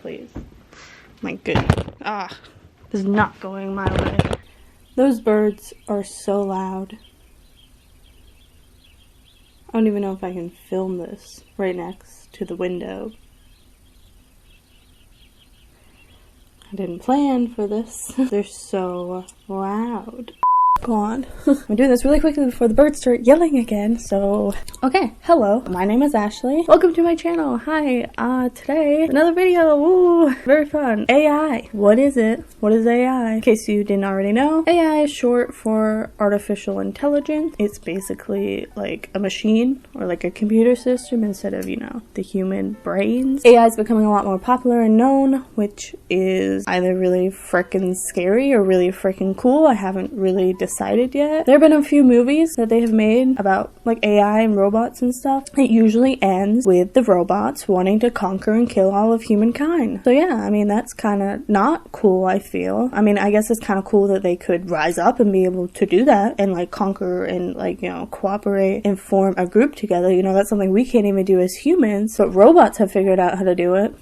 please. My goodness. Ah, this is not going my way. Those birds are so loud. I don't even know if I can film this right next to the window. I didn't plan for this. They're so loud. Go on. I'm doing this really quickly before the birds start yelling again, so... Okay, hello. My name is Ashley. Welcome to my channel. Hi. Today, another video. Woo! Very fun. AI. What is it? What is AI? In case you didn't already know, AI is short for artificial intelligence. It's basically like a machine or like a computer system instead of, you know, the human brains. AI is becoming a lot more popular and known, which is either really freaking scary or really freaking cool. I haven't really decided yet. There have been a few movies that they have made about like AI and robots and stuff. It usually ends with the robots wanting to conquer and kill all of humankind. So yeah, I mean, that's kind of not cool, I feel. I mean, I guess it's kind of cool that they could rise up and be able to do that and like conquer and like, you know, cooperate and form a group together. You know, that's something we can't even do as humans, but robots have figured out how to do it.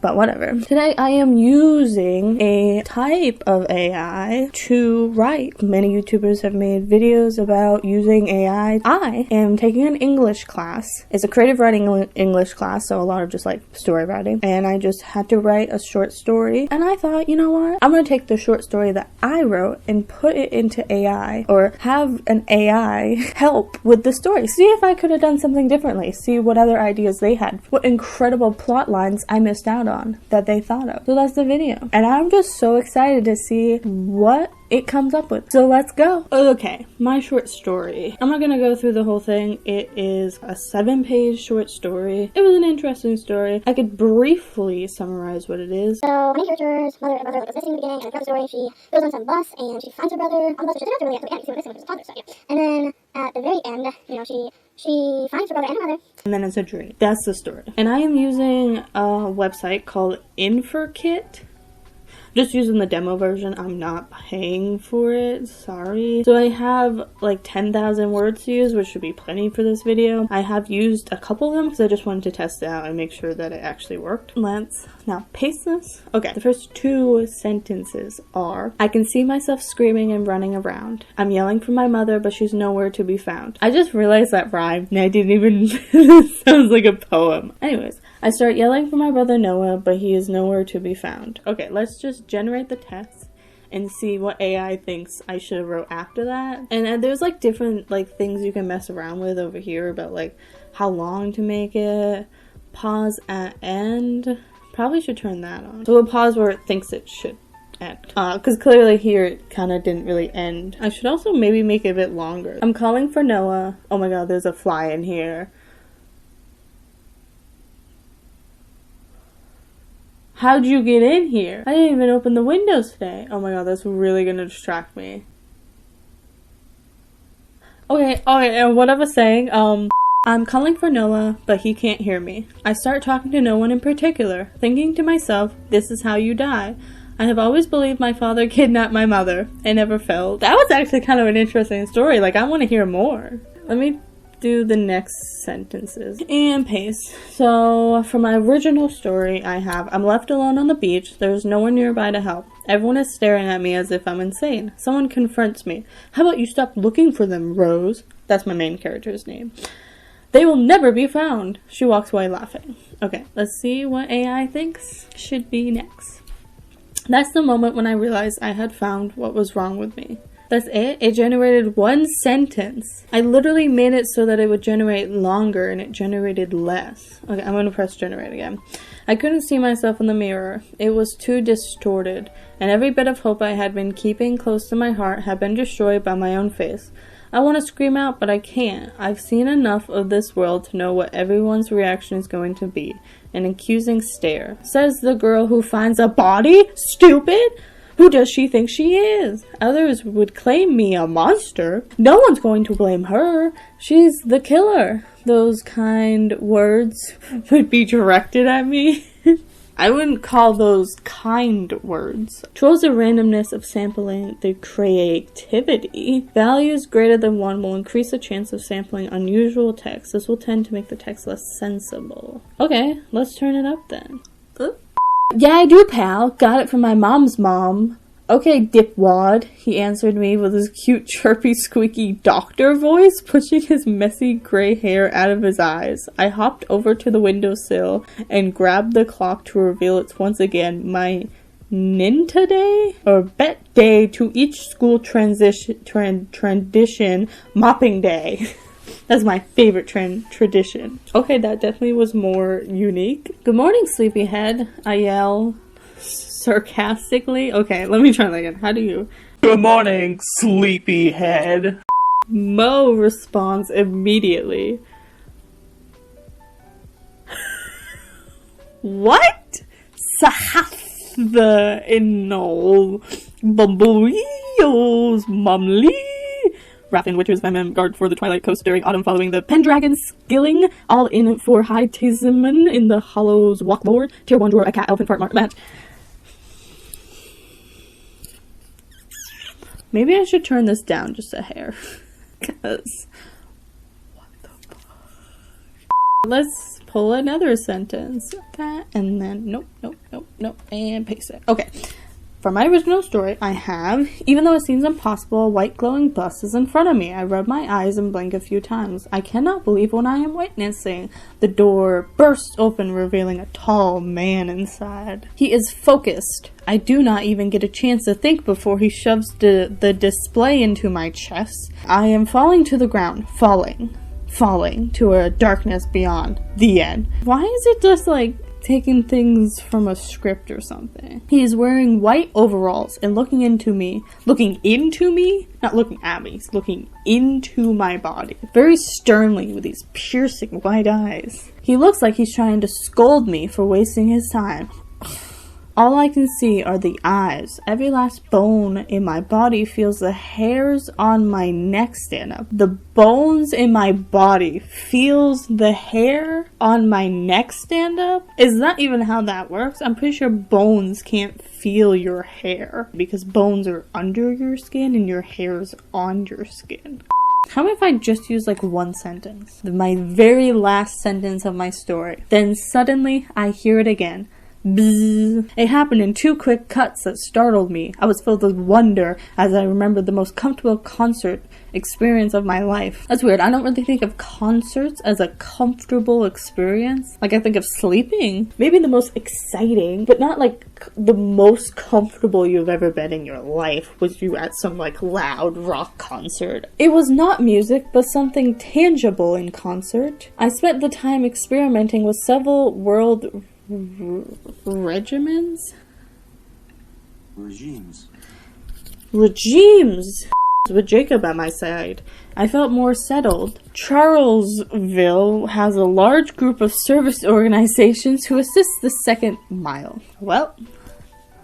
But whatever. Today I am using a type of AI to write. Many YouTubers have made videos about using AI. I am taking an English class. It's a creative writing English class, so a lot of just like story writing. And I just had to write a short story. And I thought, you know what? I'm gonna take the short story that I wrote and put it into AI, or have an AI help with the story. See if I could have done something differently. See what other ideas they had. What incredible plot lines I missed out on that they thought of. So that's the video. And I'm just so excited to see what it comes up with. So let's go. Okay, my short story. I'm not gonna go through the whole thing. It is a 7-page short story. It was an interesting story. I could briefly summarize what it is. So, main character's mother was missing in the beginning, and throughout the story, she goes on some bus, and she finds her brother on the bus, which doesn't have to really at the end, you see what missing, which is a toddler, so yeah. And then, at the very end, you know, she finds her brother and her mother. And then it's a dream. That's the story. And I am using a website called InferKit. Just using the demo version. I'm not paying for it. Sorry. So I have like 10,000 words to use, which should be plenty for this video. I have used a couple of them because I just wanted to test it out and make sure that it actually worked. Let's now paste this. Okay, the first 2 sentences are: I can see myself screaming and running around. I'm yelling for my mother, but she's nowhere to be found. I just realized that rhymed and I didn't even... It sounds like a poem. Anyways, I start yelling for my brother Noah, but he is nowhere to be found. Okay, let's just generate the text and see what AI thinks I should have wrote after that. And there's like different like things you can mess around with over here about like how long to make it. Pause at end. Probably should turn that on. So we'll pause where it thinks it should end. Because clearly here it kind of didn't really end. I should also maybe make it a bit longer. I'm calling for Noah. Oh my god, there's a fly in here. How'd you get in here? I didn't even open the windows today. Oh my god, that's really gonna distract me. Okay, and what I was saying, I'm calling for Noah, but he can't hear me. I start talking to no one in particular, thinking to myself, this is how you die. I have always believed my father kidnapped my mother. I never felt. That was actually kind of an interesting story. Like, I want to hear more. Let me do the next sentences and paste. So for my original story, I have: I'm left alone on the beach. There's no one nearby to help. Everyone is staring at me as if I'm insane. Someone confronts me. How about you stop looking for them, Rose? That's my main character's name. They will never be found. She walks away laughing. Okay, let's see what AI thinks should be next. That's the moment when I realized I had found what was wrong with me. That's it? It generated 1 sentence. I literally made it so that it would generate longer and it generated less. Okay, I'm gonna press generate again. I couldn't see myself in the mirror. It was too distorted, and every bit of hope I had been keeping close to my heart had been destroyed by my own face. I want to scream out, but I can't. I've seen enough of this world to know what everyone's reaction is going to be. An accusing stare. Says the girl who finds a body? Stupid! Who does she think she is? Others would claim me a monster. No one's going to blame her. She's the killer. Those kind words would be directed at me. I wouldn't call those kind words. Shows the randomness of sampling the creativity. Values greater than 1 will increase the chance of sampling unusual text. This will tend to make the text less sensible. Okay, let's turn it up then. Oops. Yeah, I do, pal. Got it from my mom's mom. Okay, dipwad, he answered me with his cute, chirpy, squeaky doctor voice, pushing his messy gray hair out of his eyes. I hopped over to the windowsill and grabbed the clock to reveal it's once again my Ninta Day? Or bet day to each school tradition mopping day. That's my favorite tradition. Okay, that definitely was more unique. Good morning, sleepyhead, I yell sarcastically. Okay, let me try that again. How do you? Good morning, sleepyhead. Mo responds immediately. What? Sahafda inol bumbleweels mumly. Raffin, which was my mem guard for the Twilight Coast during autumn following the Pendragon skilling, all in for high Tasman in the Hollows walkboard, tier 1 drawer, a cat elephant fart mark match. Maybe I should turn this down just a hair. Because, what the fuck? Let's pull another sentence. That, and then, nope, and paste it. Okay. For my original story, I have, even though it seems impossible, a white glowing bus is in front of me. I rub my eyes and blink a few times. I cannot believe what I am witnessing. The door bursts open, revealing a tall man inside. He is focused. I do not even get a chance to think before he shoves the display into my chest. I am falling to the ground. Falling to a darkness beyond. The end. Why is it just like taking things from a script or something? He is wearing white overalls and looking into me, not looking at me, he's looking into my body, very sternly with these piercing white eyes. He looks like he's trying to scold me for wasting his time. All I can see are the eyes. Every last bone in my body feels the hairs on my neck stand up. The bones in my body feels the hair on my neck stand up? Is that even how that works? I'm pretty sure bones can't feel your hair because bones are under your skin and your hair's on your skin. How about if I just use like one sentence? My very last sentence of my story. Then suddenly I hear it again. Bzzz. It happened in 2 quick cuts that startled me. I was filled with wonder as I remembered the most comfortable concert experience of my life. That's weird. I don't really think of concerts as a comfortable experience. Like I think of sleeping. Maybe the most exciting, but not like the most comfortable you've ever been in your life was you at some like loud rock concert. It was not music, but something tangible in concert. I spent the time experimenting with several world regimes with Jacob at my side. I felt more settled. Charlesville has a large group of service organizations who assist the second mile. Well,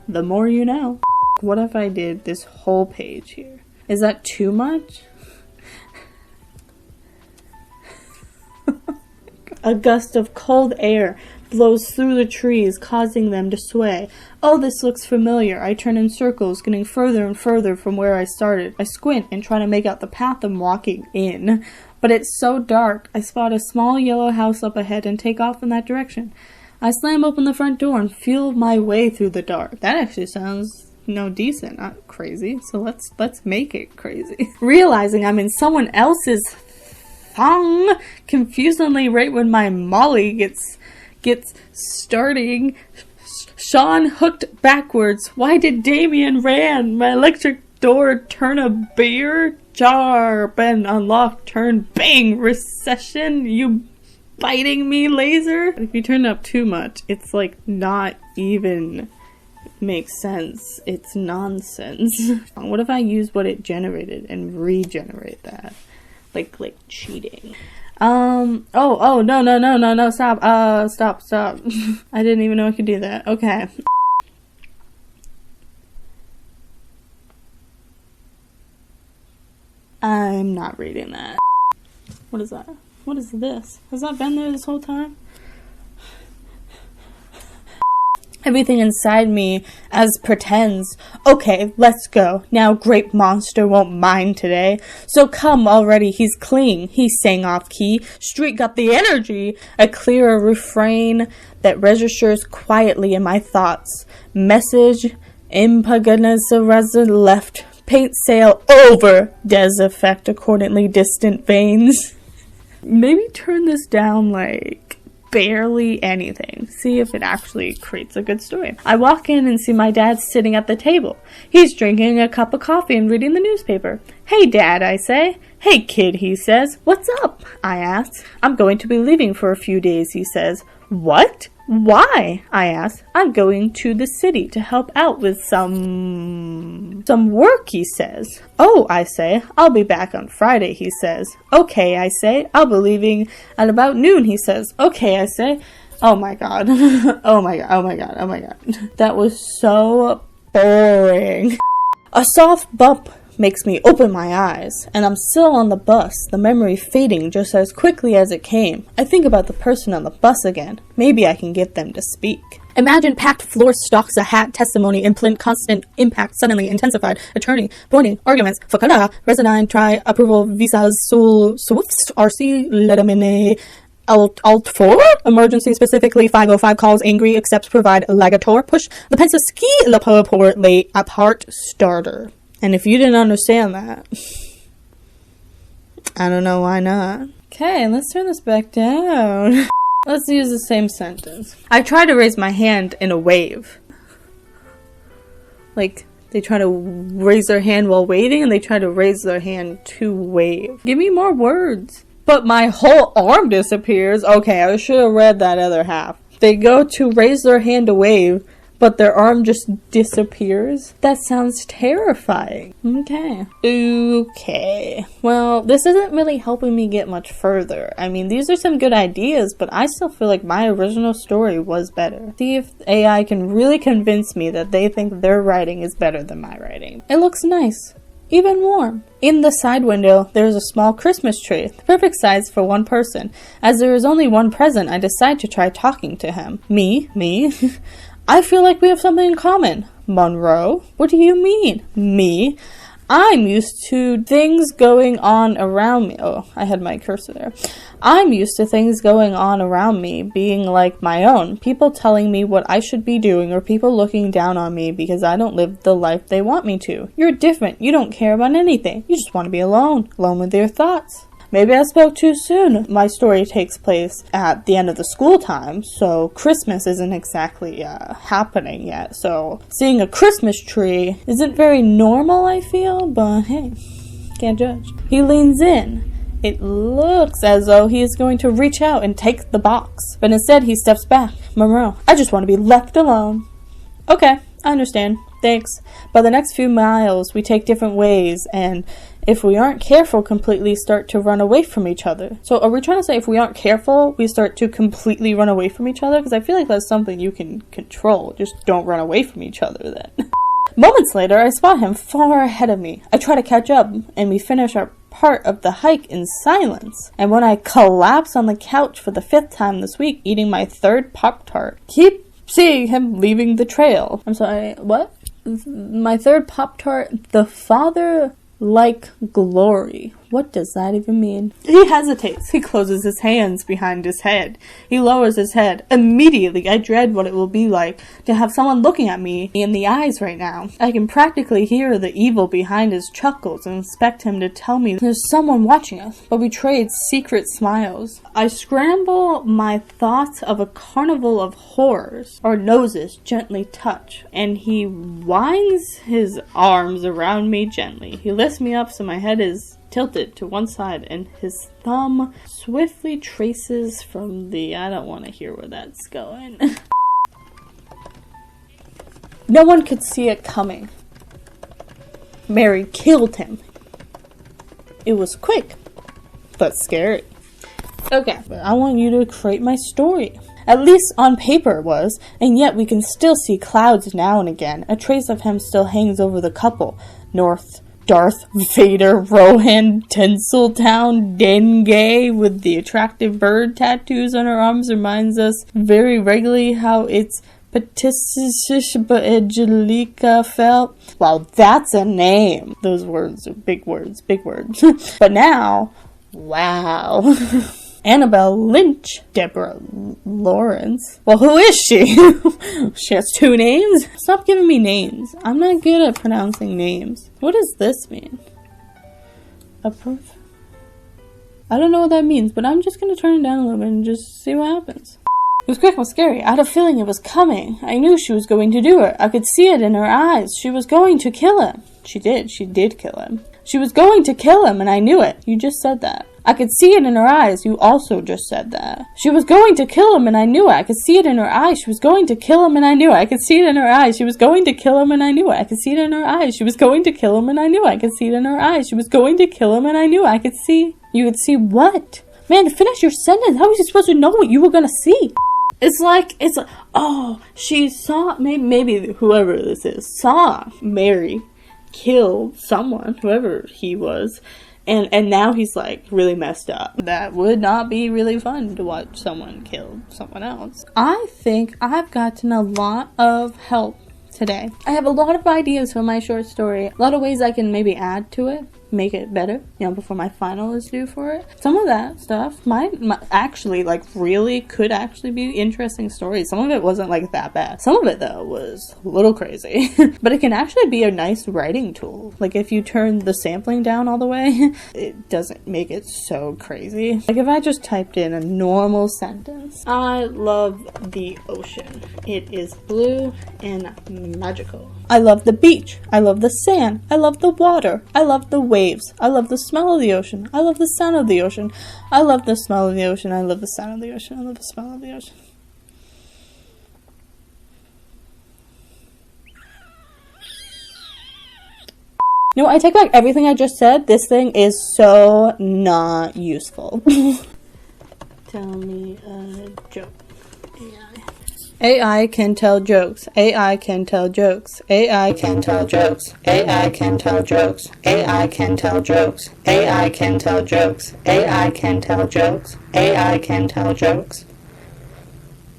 the more you know. What if I did this whole page here? Is that too much? A gust of cold air blows through the trees, causing them to sway. Oh, this looks familiar. I turn in circles, getting further and further from where I started. I squint and try to make out the path I'm walking in. But it's so dark. I spot a small yellow house up ahead and take off in that direction. I slam open the front door and feel my way through the dark. That actually sounds, decent, not crazy. So let's make it crazy. Realizing I'm in someone else's thong, confusedly right when my molly gets starting. Sean hooked backwards. Why did Damien ran? My electric door turn a beer jar, been unlocked, turn bang, recession, you biting me, laser? If you turn it up too much, it's like not even makes sense. It's nonsense. What if I use what it generated and regenerate that? Like cheating. No, stop. I didn't even know I could do that. Okay. I'm not reading that. What is that? What is this? Has that been there this whole time? Everything inside me as pretends, okay, let's go. Now Great Monster won't mind today. So come already, he's clean. He sang off key. Street got the energy. A clearer refrain that registers quietly in my thoughts. Message, impaganaza left. Paint sail over. Des effect accordingly distant veins. Maybe turn this down like barely anything. See if it actually creates a good story. I walk in and see my dad sitting at the table. He's drinking a cup of coffee and reading the newspaper. Hey, Dad, I say. Hey, kid, he says. What's up? I ask. I'm going to be leaving for a few days, he says. What? Why? I ask. I'm going to the city to help out with some work, he says. Oh, I say. I'll be back on Friday, he says. Okay, I say. I'll be leaving at about noon, he says. Okay, I say. Oh my god. Oh my god. Oh my god. Oh my god. That was so boring. A soft bump makes me open my eyes, and I'm still on the bus, the memory fading just as quickly as it came. I think about the person on the bus again. Maybe I can get them to speak. Imagine packed floor stocks, a hat, testimony, implant, constant impact, suddenly intensified, attorney, pointing, arguments, fakada, residine, try, approval, visas, sul, swifts, RC, letamine, Alt 4, emergency specifically 505 calls angry, accepts, provide, lagator, push, the pensa ski, la port, late, apart, starter. And if you didn't understand that, I don't know why not. Okay, let's turn this back down. Let's use the same sentence. I try to raise my hand in a wave. Like, they try to raise their hand while waiting, and they try to raise their hand to wave. Give me more words. But my whole arm disappears. Okay, I should have read that other half. They go to raise their hand to wave, but their arm just disappears? That sounds terrifying. Okay. Well, this isn't really helping me get much further. I mean, these are some good ideas, but I still feel like my original story was better. See if AI can really convince me that they think their writing is better than my writing. It looks nice. Even warm. In the side window, there is a small Christmas tree, the perfect size for one person. As there is only one present, I decide to try talking to him. Me? I feel like we have something in common. Monroe? What do you mean? Me? I'm used to things going on around me. Oh, I had my cursor there. I'm used to things going on around me being like my own. People telling me what I should be doing or people looking down on me because I don't live the life they want me to. You're different. You don't care about anything. You just want to be alone with your thoughts. Maybe I spoke too soon. My story takes place at the end of the school time, so Christmas isn't exactly happening yet. So seeing a Christmas tree isn't very normal, I feel, but hey, can't judge. He leans in. It looks as though he is going to reach out and take the box, but instead he steps back. Monroe, I just want to be left alone. Okay, I understand. Thanks. By the next few miles, we take different ways, and if we aren't careful, completely start to run away from each other. So are we trying to say if we aren't careful, we start to completely run away from each other? Because I feel like that's something you can control. Just don't run away from each other then. Moments later, I spot him far ahead of me. I try to catch up, and we finish our part of the hike in silence. And when I collapse on the couch for the 5th time this week, eating my 3rd Pop-Tart, keep seeing him leaving the trail. I'm sorry, what? My 3rd Pop-Tart, the father like glory. What does that even mean? He hesitates. He closes his hands behind his head. He lowers his head. Immediately, I dread what it will be like to have someone looking at me in the eyes right now. I can practically hear the evil behind his chuckles and expect him to tell me there's someone watching us, but we trade secret smiles. I scramble my thoughts of a carnival of horrors. Our noses gently touch, and he winds his arms around me gently. He lifts me up so my head is tilted to one side, and his thumb swiftly traces from the... I don't want to hear where that's going. No one could see it coming. Mary killed him. It was quick, but scary. Okay, but I want you to create my story. At least on paper it was, and yet we can still see clouds now and again. A trace of him still hangs over the couple. North Darth Vader, Rohan, Tinseltown, Denge with the attractive bird tattoos on her arms reminds us very regularly how it's Angelica felt. Wow, that's a name. Those words are big words, big words. But now, wow. Annabelle Lynch, Deborah Lawrence. Well, who is she? She has 2 names? Stop giving me names. I'm not good at pronouncing names. What does this mean? Approve? I don't know what that means, but I'm just gonna turn it down a little bit and just see what happens. It was quick and scary. I had a feeling it was coming. I knew she was going to do it. I could see it in her eyes. She was going to kill him. She did kill him. She was going to kill him, and I knew it. You just said that. I could see it in her eyes. You also just said that. She was going to kill him, and I knew it. I could see it in her eyes. She was going to kill him, and I knew it. I could see it in her eyes. She was going to kill him, and I knew it. I could see it in her eyes. She was going to kill him, and I knew it. I could see it in her eyes. She was going to kill him, and I knew it. I could see. You could see what? Man, finish your sentence. How was you supposed to know what you were gonna see? It's like, oh, she saw, maybe whoever this is, saw Mary kill someone, whoever he was. And now he's like really messed up. That would not be really fun to watch someone kill someone else. I think I've gotten a lot of help today. I have a lot of ideas for my short story. A lot of ways I can maybe add to it, make it better, before my final is due for it. Some of that stuff might actually, really could actually be interesting stories. Some of it wasn't, that bad. Some of it, though, was a little crazy. But it can actually be a nice writing tool. If you turn the sampling down all the way, it doesn't make it so crazy. If I just typed in a normal sentence, I love the ocean. It is blue and magical. I love the beach. I love the sand. I love the water. I love the waves. I love the smell of the ocean. I love the sound of the ocean. I love the smell of the ocean. I love the sound of the ocean. I love the smell of the ocean. No, I take back everything I just said. This thing is so not useful. Tell me a joke. AI can tell jokes. AI can tell jokes. AI can tell jokes. AI can tell jokes. AI can tell jokes. AI can tell jokes. AI can tell jokes. AI can tell jokes.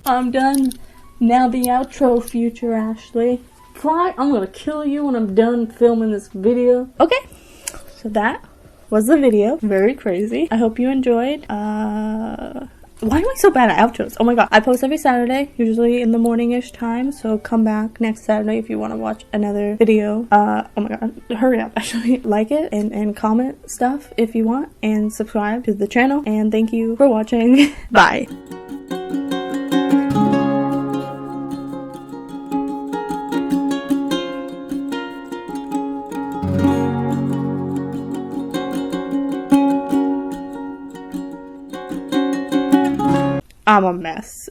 I'm done. Now the outro, future Ashley. Fly, I'm gonna kill you when I'm done filming this video. Okay, so that was the video. Very crazy. I hope you enjoyed. Why am I so bad at outros? Oh my god. I post every Saturday, usually in the morning-ish time, so come back next Saturday if you want to watch another video. Oh my god. Hurry up, actually. Like it and comment stuff if you want, and subscribe to the channel, and thank you for watching. Bye. I'm a mess.